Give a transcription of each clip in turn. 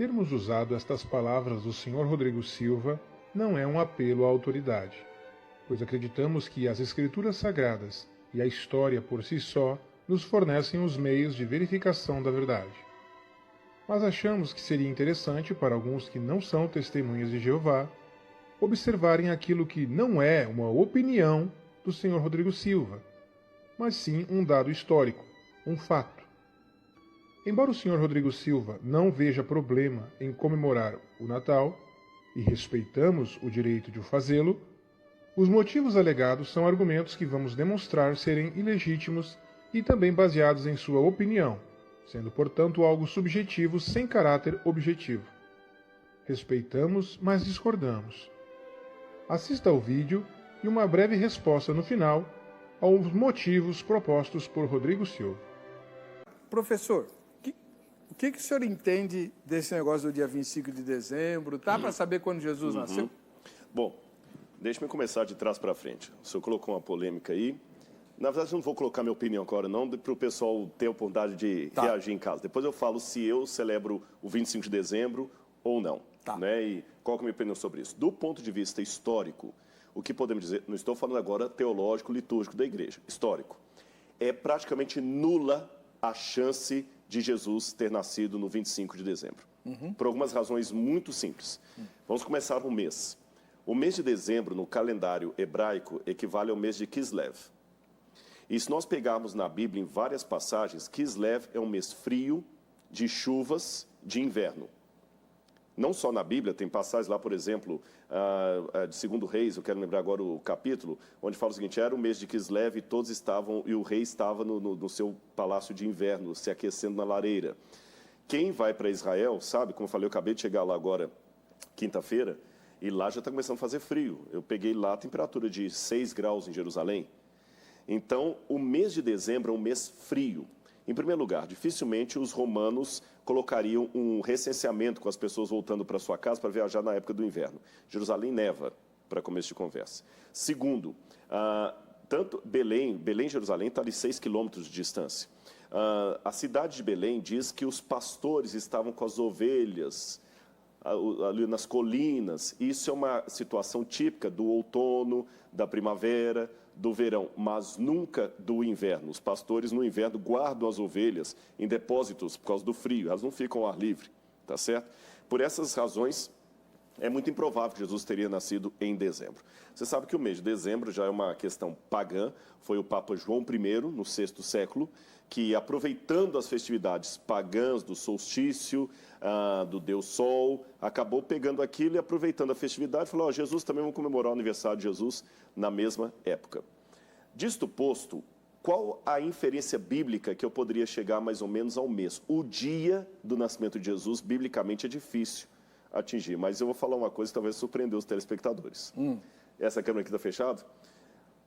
termos usado estas palavras do Sr. Rodrigo Silva não é um apelo à autoridade, pois acreditamos que as Escrituras Sagradas e a história por si só nos fornecem os meios de verificação da verdade. Mas achamos que seria interessante para alguns que não são testemunhas de Jeová observarem aquilo que não é uma opinião do Sr. Rodrigo Silva, mas sim um dado histórico, um fato. Embora o Sr. Rodrigo Silva não veja problema em comemorar o Natal, e respeitamos o direito de o fazê-lo, os motivos alegados são argumentos que vamos demonstrar serem ilegítimos e também baseados em sua opinião, sendo, portanto, algo subjetivo sem caráter objetivo. Respeitamos, mas discordamos. Assista ao vídeo e uma breve resposta no final aos motivos propostos por Rodrigo Silva. Professor, o que o senhor entende desse negócio do dia 25 de dezembro? Tá para saber quando Jesus nasceu? Bom, deixe-me começar de trás para frente. O senhor colocou uma polêmica aí. Na verdade, eu não vou colocar minha opinião agora, não, para o pessoal ter a oportunidade de reagir em casa. Depois eu falo se eu celebro o 25 de dezembro ou não. Né? E qual que é a minha opinião sobre isso? Do ponto de vista histórico, o que podemos dizer, não estou falando agora teológico, litúrgico da igreja, histórico, é praticamente nula a chance de Jesus ter nascido no 25 de dezembro. Por algumas razões muito simples. Vamos começar o mês. O mês de dezembro, no calendário hebraico, equivale ao mês de Kislev. E se nós pegarmos na Bíblia, em várias passagens, Kislev é um mês frio, de chuvas, de inverno. Não só na Bíblia, tem passagens lá, por exemplo, de 2 Reis, eu quero lembrar agora o capítulo, onde fala o seguinte: era o mês de Kislev e todos estavam, e o rei estava no seu palácio de inverno, se aquecendo na lareira. Quem vai para Israel, sabe, como eu falei, eu acabei de chegar lá agora, quinta-feira, e lá já está começando a fazer frio. Eu peguei lá a temperatura de 6 graus em Jerusalém. Então, o mês de dezembro é um mês frio. Em primeiro lugar, dificilmente os romanos colocariam um recenseamento com as pessoas voltando para sua casa para viajar na época do inverno. Jerusalém neva, para começo de conversa. Segundo, tanto Belém e Jerusalém está ali 6 quilômetros de distância. A cidade de Belém diz que os pastores estavam com as ovelhas ali nas colinas. Isso é uma situação típica do outono, da primavera, do verão, mas nunca do inverno. Os pastores no inverno guardam as ovelhas em depósitos por causa do frio, elas não ficam ao ar livre, tá certo? Por essas razões, é muito improvável que Jesus teria nascido em dezembro. Você sabe que o mês de dezembro já é uma questão pagã, foi o Papa João I, no VI século, que, aproveitando as festividades pagãs do solstício, do Deus Sol, acabou pegando aquilo e aproveitando a festividade, falou: Jesus, também vamos comemorar o aniversário de Jesus na mesma época. Disto posto, qual a inferência bíblica que eu poderia chegar mais ou menos ao mês? O dia do nascimento de Jesus, biblicamente, é difícil atingir, mas eu vou falar uma coisa que talvez surpreender os telespectadores. Essa câmera aqui está fechada?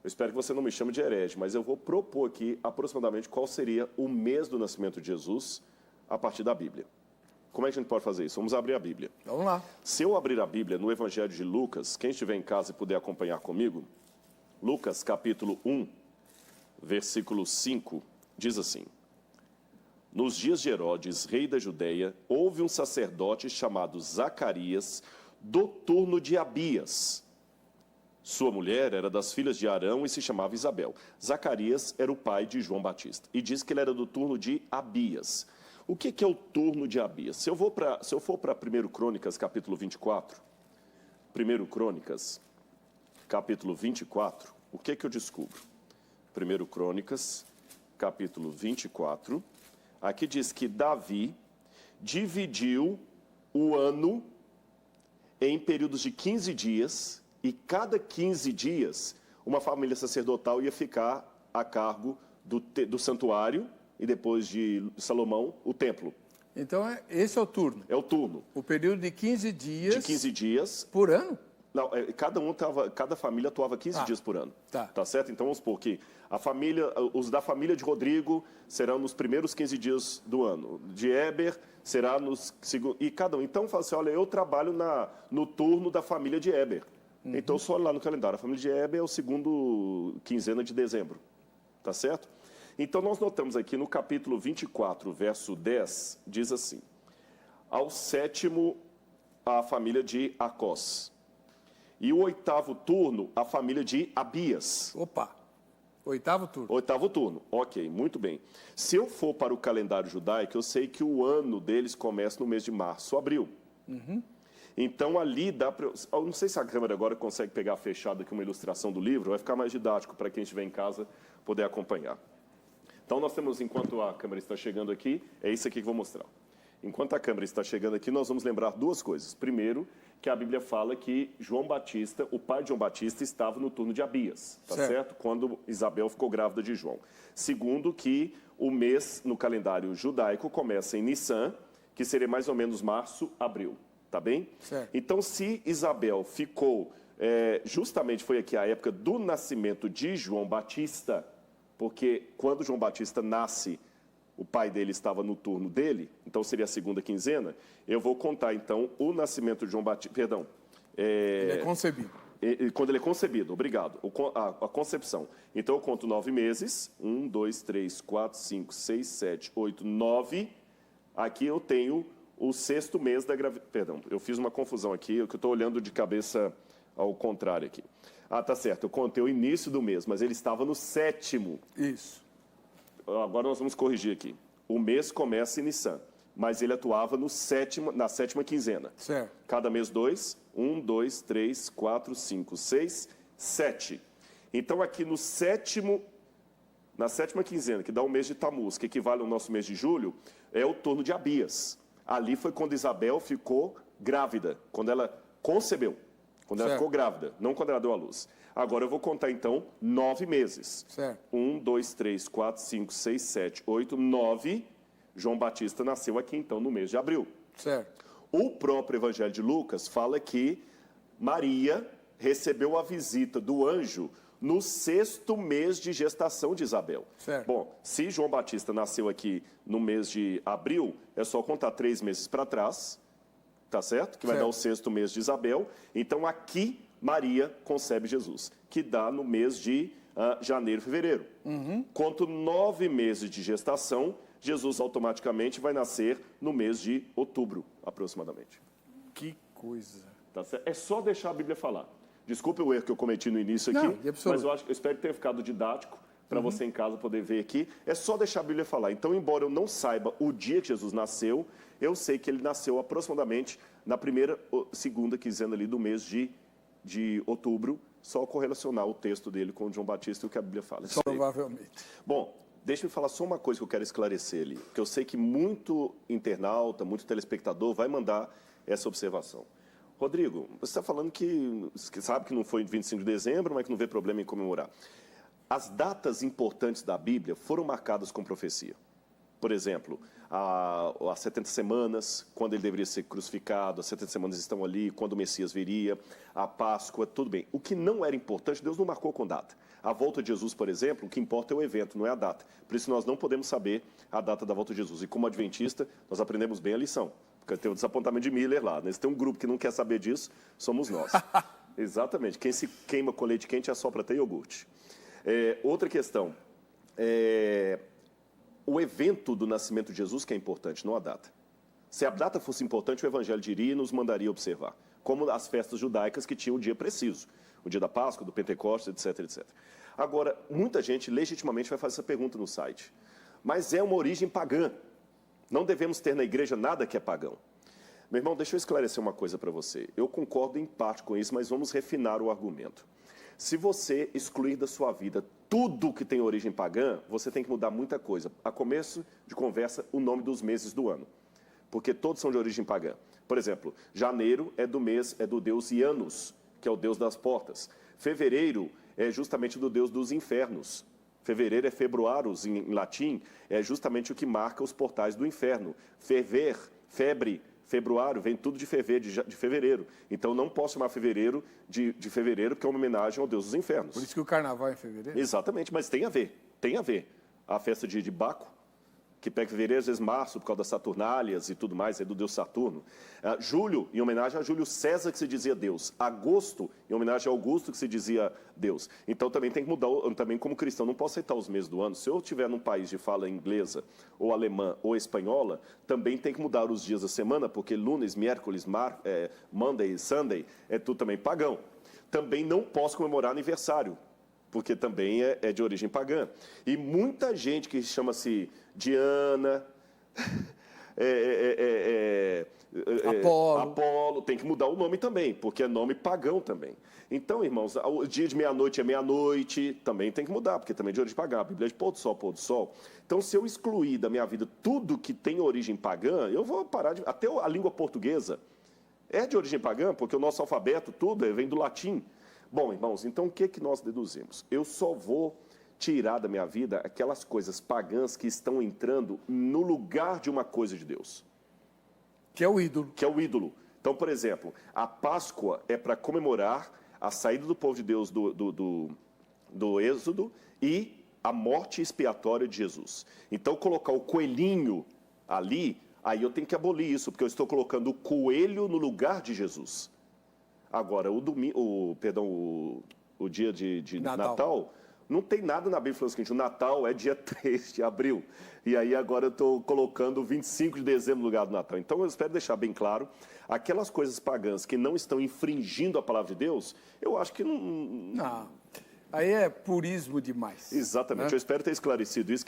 Eu espero que você não me chame de herege, mas eu vou propor aqui aproximadamente qual seria o mês do nascimento de Jesus a partir da Bíblia. Como é que a gente pode fazer isso? Vamos abrir a Bíblia. Vamos lá. Se eu abrir a Bíblia no Evangelho de Lucas, quem estiver em casa e puder acompanhar comigo, Lucas capítulo 1, versículo 5, diz assim: Nos dias de Herodes, rei da Judeia, houve um sacerdote chamado Zacarias, do turno de Abias. Sua mulher era das filhas de Arão e se chamava Isabel. Zacarias era o pai de João Batista. E diz que ele era do turno de Abias. O que é o turno de Abias? Se eu for para 1 Crônicas, capítulo 24, 1 Crônicas, capítulo 24, o que eu descubro? 1 Crônicas, capítulo 24, aqui diz que Davi dividiu o ano em períodos de 15 dias, e cada 15 dias uma família sacerdotal ia ficar a cargo do santuário, e depois de Salomão, o templo. Então, esse é o turno? É o turno. O período de 15 dias... De 15 dias. Por ano? Não, cada família atuava 15 dias por ano. Tá certo? Então, vamos supor que os da família de Rodrigo serão nos primeiros 15 dias do ano. De Éber será nos... E cada um. Então, fala assim, olha, eu trabalho no turno da família de Éber. Então, só olha lá no calendário. A família de Éber é o segundo quinzena de dezembro. Tá certo? Então, nós notamos aqui no capítulo 24, verso 10, diz assim: ao 7º, a família de Acós. E o 8º turno, a família de Abias. Opa, 8º turno. 8º turno, ok, muito bem. Se eu for para o calendário judaico, eu sei que o ano deles começa no mês de março, abril. Então, ali dá para... Eu não sei se a câmera agora consegue pegar fechado aqui uma ilustração do livro, vai ficar mais didático para quem estiver em casa poder acompanhar. Então, nós temos, enquanto a câmera está chegando aqui, é isso aqui que eu vou mostrar. Enquanto a câmera está chegando aqui, nós vamos lembrar duas coisas. Primeiro, que a Bíblia fala que João Batista, o pai de João Batista, estava no turno de Abias, tá certo? Quando Isabel ficou grávida de João. Segundo, que o mês no calendário judaico começa em Nissan, que seria mais ou menos março, abril, tá bem? Certo. Então, se Isabel ficou, justamente foi aqui a época do nascimento de João Batista, porque quando João Batista nasce, o pai dele estava no turno dele, então seria a segunda quinzena, eu vou contar, então, o nascimento de João Batista, perdão. Ele é concebido. Quando ele é concebido, obrigado, a concepção. Então, eu conto 9 meses, 1, 2, 3, 4, 5, 6, 7, 8, 9, aqui eu tenho o 6º mês da gravidez, perdão, eu fiz uma confusão aqui, que eu estou olhando de cabeça ao contrário aqui. Ah, tá certo, eu contei o início do mês, mas ele estava no 7º. Isso. Agora nós vamos corrigir aqui. O mês começa em Nissan, mas ele atuava no na 7ª quinzena. Certo. Cada mês 2, 1, 2, 3, 4, 5, 6, 7. Então aqui no 7º, na 7ª quinzena, que dá o mês de Tamuz, que equivale ao nosso mês de julho, é o turno de Abias. Ali foi quando Isabel ficou grávida, quando ela concebeu. Quando ela ficou grávida, não quando ela deu à luz. Agora eu vou contar, então, 9 meses. Certo. 1, 2, 3, 4, 5, 6, 7, 8, 9. João Batista nasceu aqui, então, no mês de abril. Certo. O próprio Evangelho de Lucas fala que Maria recebeu a visita do anjo no 6º mês de gestação de Isabel. Certo. Bom, se João Batista nasceu aqui no mês de abril, é só contar 3 meses para trás, tá certo? Que vai dar o 6º mês de Isabel. Então, aqui, Maria concebe Jesus, que dá no mês de janeiro, fevereiro. Conto 9 meses de gestação, Jesus automaticamente vai nascer no mês de outubro, aproximadamente. Que coisa. Tá certo? É só deixar a Bíblia falar. Desculpe o erro que eu cometi no início aqui, mas eu espero que tenha ficado didático para você em casa poder ver aqui. É só deixar a Bíblia falar. Então, embora eu não saiba o dia que Jesus nasceu, eu sei que ele nasceu aproximadamente na primeira ou segunda quinzena ali do mês de outubro, só correlacionar o texto dele com o João Batista e o que a Bíblia fala. Provavelmente. Bom, deixa eu falar só uma coisa que eu quero esclarecer ali, porque eu sei que muito internauta, muito telespectador vai mandar essa observação. Rodrigo, você está falando que sabe que não foi 25 de dezembro, mas que não vê problema em comemorar. As datas importantes da Bíblia foram marcadas com profecia. Por exemplo, as 70 semanas, quando ele deveria ser crucificado, as 70 semanas estão ali, quando o Messias viria, a Páscoa, tudo bem. O que não era importante, Deus não marcou com data. A volta de Jesus, por exemplo, o que importa é o evento, não é a data. Por isso nós não podemos saber a data da volta de Jesus. E como adventista, nós aprendemos bem a lição. Porque tem o desapontamento de Miller lá, né? Se tem um grupo que não quer saber disso, somos nós. Exatamente. Quem se queima com leite quente é só para ter iogurte. Outra questão. O evento do nascimento de Jesus que é importante, não a data. Se a data fosse importante, o Evangelho diria e nos mandaria observar. Como as festas judaicas que tinham o dia preciso. O dia da Páscoa, do Pentecostes, etc, etc. Agora, muita gente legitimamente vai fazer essa pergunta no site. Mas é uma origem pagã. Não devemos ter na igreja nada que é pagão. Meu irmão, deixa eu esclarecer uma coisa para você. Eu concordo em parte com isso, mas vamos refinar o argumento. Se você excluir da sua vida tudo que tem origem pagã, você tem que mudar muita coisa. A começo de conversa, o nome dos meses do ano. Porque todos são de origem pagã. Por exemplo, janeiro é do deus Janus, que é o deus das portas. Fevereiro é justamente do deus dos infernos. Fevereiro é februarus em latim, é justamente o que marca os portais do inferno. Febre, februário, vem tudo de fevereiro. Então não posso chamar fevereiro de fevereiro, porque é uma homenagem ao deus dos infernos. Por isso que o carnaval é em fevereiro? Exatamente, mas tem a ver. A festa de Baco que pega fevereiro, às vezes março, por causa das Saturnálias e tudo mais, é do deus Saturno. Julho, em homenagem a Júlio César, que se dizia Deus. Agosto, em homenagem a Augusto, que se dizia Deus. Então também tem que mudar, também como cristão, não posso aceitar os meses do ano. Se eu estiver num país de fala inglesa, ou alemã, ou espanhola, também tem que mudar os dias da semana, porque lunes, miércoles, Monday, Sunday, é tudo também pagão. Também não posso comemorar aniversário, porque também é de origem pagã. E muita gente que chama-se Diana, Apolo, tem que mudar o nome também, porque é nome pagão também. Então, irmãos, o dia de meia-noite é meia-noite, também tem que mudar, porque também é de origem pagã. A Bíblia é de pôr do sol. Então, se eu excluir da minha vida tudo que tem origem pagã, eu vou parar de... Até a língua portuguesa é de origem pagã, porque o nosso alfabeto, tudo, vem do latim. Bom, irmãos, então o que nós deduzimos? Eu só vou tirar da minha vida aquelas coisas pagãs que estão entrando no lugar de uma coisa de Deus. Que é o ídolo. Que é o ídolo. Então, por exemplo, a Páscoa é para comemorar a saída do povo de Deus do Êxodo e a morte expiatória de Jesus. Então, colocar o coelhinho ali, aí eu tenho que abolir isso, porque eu estou colocando o coelho no lugar de Jesus. Agora, o dia de Natal, não tem nada na Bíblia falando o seguinte, o Natal é dia 3 de abril. E aí agora eu estou colocando 25 de dezembro no lugar do Natal. Então eu espero deixar bem claro, aquelas coisas pagãs que não estão infringindo a palavra de Deus, eu acho que não... Não, aí é purismo demais. Exatamente, né? Eu espero ter esclarecido isso.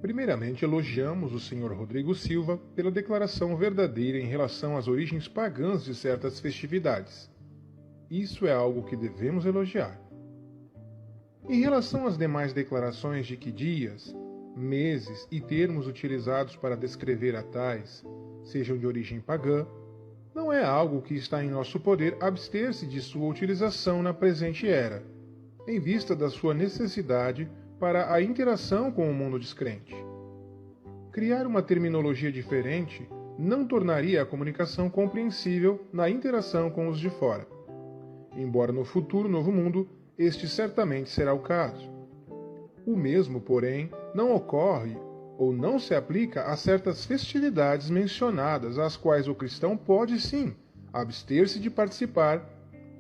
Primeiramente, elogiamos o Sr. Rodrigo Silva pela declaração verdadeira em relação às origens pagãs de certas festividades. Isso é algo que devemos elogiar. Em relação às demais declarações de que dias, meses e termos utilizados para descrever a tais sejam de origem pagã, não é algo que está em nosso poder abster-se de sua utilização na presente era, em vista da sua necessidade para a interação com o mundo descrente. Criar uma terminologia diferente não tornaria a comunicação compreensível na interação com os de fora. Embora no futuro novo mundo, este certamente será o caso. O mesmo, porém, não ocorre ou não se aplica a certas festividades mencionadas, às quais o cristão pode sim abster-se de participar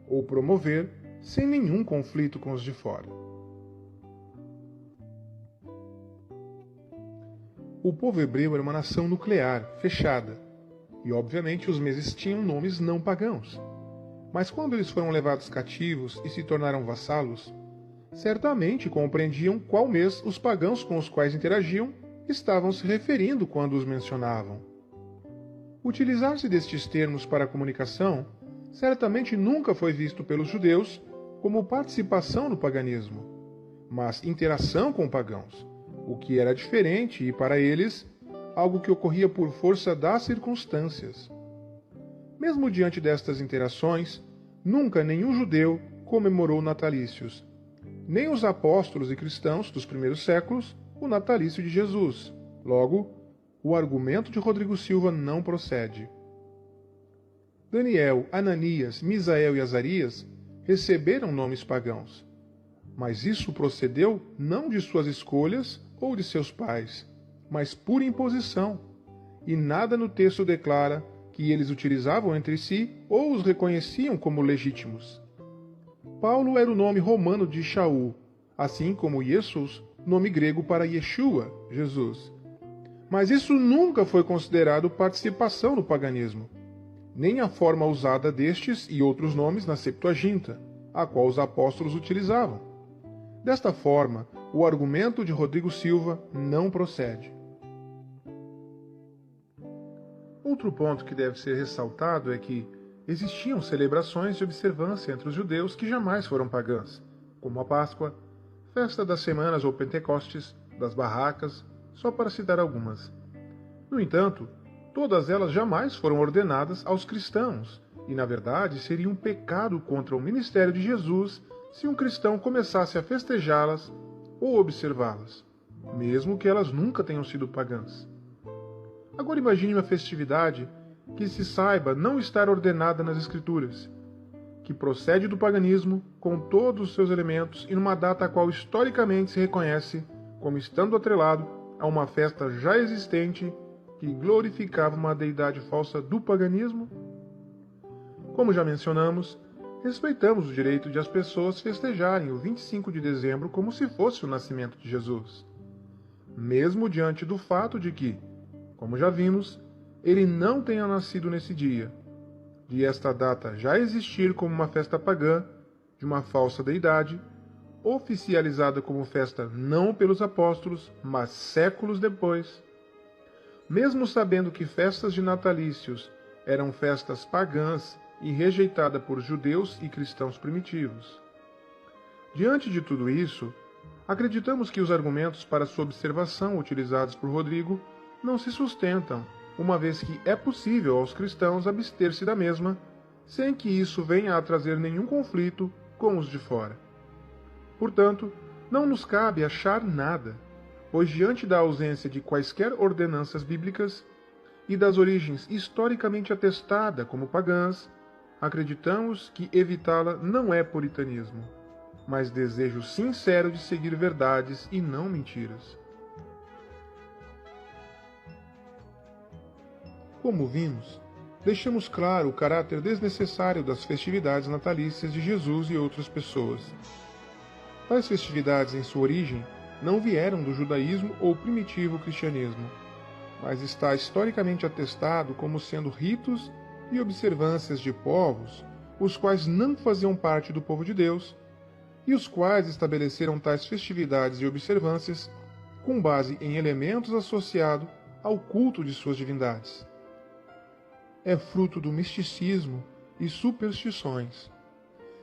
ou promover sem nenhum conflito com os de fora. O povo hebreu era uma nação nuclear, fechada, e obviamente os meses tinham nomes não pagãos. Mas quando eles foram levados cativos e se tornaram vassalos, certamente compreendiam qual mês os pagãos com os quais interagiam estavam se referindo quando os mencionavam. Utilizar-se destes termos para a comunicação certamente nunca foi visto pelos judeus como participação no paganismo, mas interação com pagãos, o que era diferente e, para eles, algo que ocorria por força das circunstâncias. Mesmo diante destas interações, nunca nenhum judeu comemorou natalícios, nem os apóstolos e cristãos dos primeiros séculos o natalício de Jesus. Logo, o argumento de Rodrigo Silva não procede. Daniel, Ananias, Misael e Azarias receberam nomes pagãos, mas isso procedeu não de suas escolhas ou de seus pais, mas por imposição, e nada no texto declara que eles utilizavam entre si ou os reconheciam como legítimos. Paulo era o nome romano de Shaul, assim como Jesus, nome grego para Yeshua, Jesus. Mas isso nunca foi considerado participação no paganismo, nem a forma usada destes e outros nomes na Septuaginta, a qual os apóstolos utilizavam. Desta forma, o argumento de Rodrigo Silva não procede. Outro ponto que deve ser ressaltado é que existiam celebrações de observância entre os judeus que jamais foram pagãs, como a Páscoa, Festa das Semanas ou Pentecostes, das Barracas, só para citar algumas. No entanto, todas elas jamais foram ordenadas aos cristãos, e na verdade seria um pecado contra o ministério de Jesus se um cristão começasse a festejá-las ou observá-las, mesmo que elas nunca tenham sido pagãs. Agora imagine uma festividade que se saiba não estar ordenada nas Escrituras, que procede do paganismo com todos os seus elementos e numa data a qual historicamente se reconhece como estando atrelado a uma festa já existente que glorificava uma deidade falsa do paganismo? Como já mencionamos, respeitamos o direito de as pessoas festejarem o 25 de dezembro como se fosse o nascimento de Jesus, mesmo diante do fato de que, como já vimos, ele não tenha nascido nesse dia, de esta data já existir como uma festa pagã de uma falsa deidade, oficializada como festa não pelos apóstolos, mas séculos depois. Mesmo sabendo que festas de natalícios eram festas pagãs e rejeitada por judeus e cristãos primitivos. Diante de tudo isso, acreditamos que os argumentos para sua observação utilizados por Rodrigo não se sustentam, uma vez que é possível aos cristãos abster-se da mesma, sem que isso venha a trazer nenhum conflito com os de fora. Portanto, não nos cabe achar nada, pois diante da ausência de quaisquer ordenanças bíblicas e das origens historicamente atestadas como pagãs, acreditamos que evitá-la não é puritanismo, mas desejo sincero de seguir verdades e não mentiras. Como vimos, deixamos claro o caráter desnecessário das festividades natalícias de Jesus e outras pessoas. Tais festividades, em sua origem, não vieram do judaísmo ou primitivo cristianismo, mas está historicamente atestado como sendo ritos e observâncias de povos, os quais não faziam parte do povo de Deus, e os quais estabeleceram tais festividades e observâncias com base em elementos associados ao culto de suas divindades. É fruto do misticismo e superstições,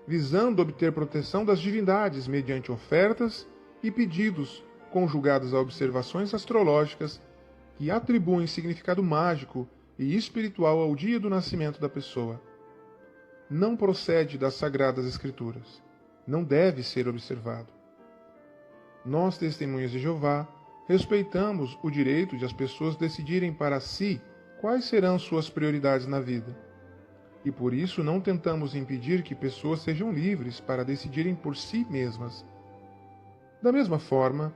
visando obter proteção das divindades mediante ofertas e pedidos conjugados a observações astrológicas que atribuem significado mágico e espiritual ao dia do nascimento da pessoa. Não procede das Sagradas Escrituras. Não deve ser observado. Nós, testemunhas de Jeová, respeitamos o direito de as pessoas decidirem para si quais serão suas prioridades na vida. E por isso não tentamos impedir que pessoas sejam livres para decidirem por si mesmas. Da mesma forma,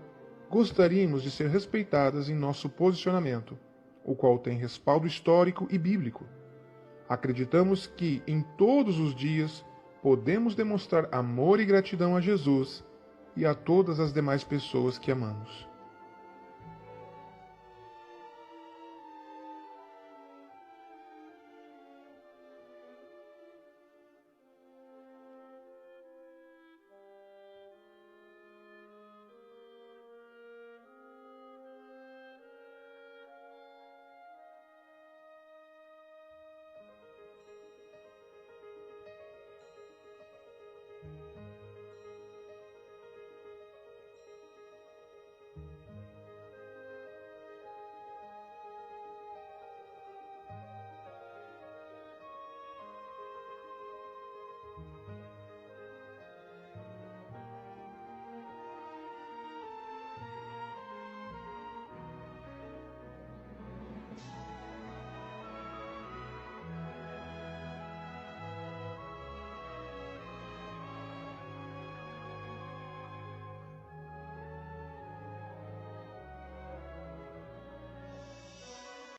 gostaríamos de ser respeitadas em nosso posicionamento, o qual tem respaldo histórico e bíblico. Acreditamos que, em todos os dias, podemos demonstrar amor e gratidão a Jesus e a todas as demais pessoas que amamos.